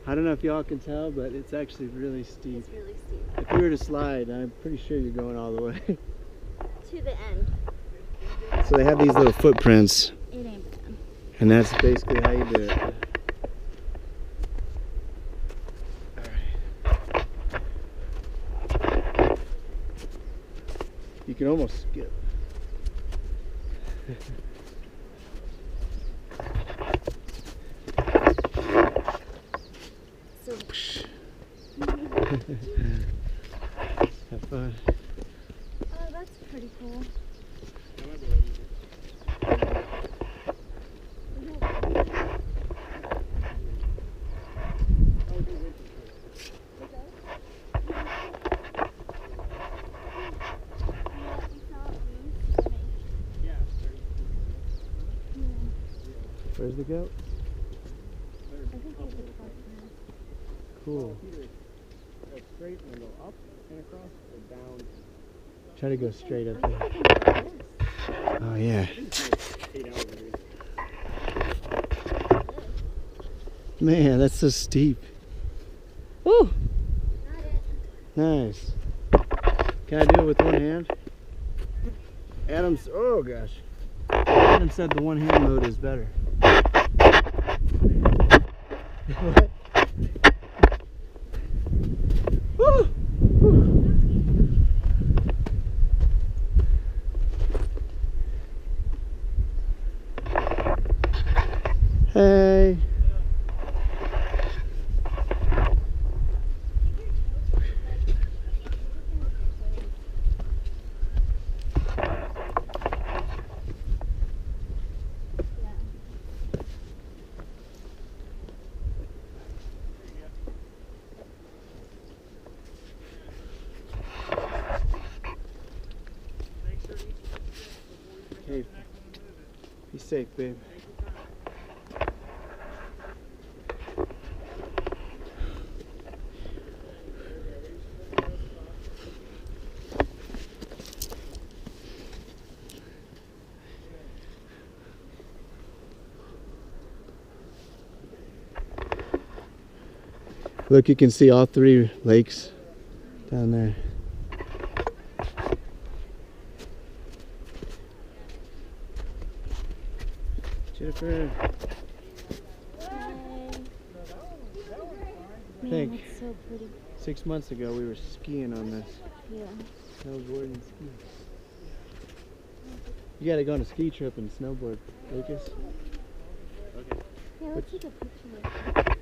I don't know if y'all can tell, but it's actually really steep. It's really steep. If you were to slide, I'm pretty sure you're going all the way. To the end. So they have these little footprints, It ain't bad. and that's basically how you do it. Alright. You can almost skip. So Have fun. oh, that's pretty cool. Where's the goat? I think there's a truck there. Cool. Go straight and then go up and across or down. Try to go straight up I there. think we can do this. Oh yeah. 8 hours a week. Man, that's so steep. Woo! Got it. Nice. Can I do it with one hand? Adam's, oh gosh. Adam said the one hand mode is better. What? Woo! Woo! Hey. Okay. Be safe, babe. Look, you can see all 3 lakes down there. Jennifer, Man, Think. it's so pretty. 6 months ago we were skiing on this. Yeah. Snowboarding, skiing. You gotta go on a ski trip and snowboard, Lucas. Yeah, let's take a picture of it.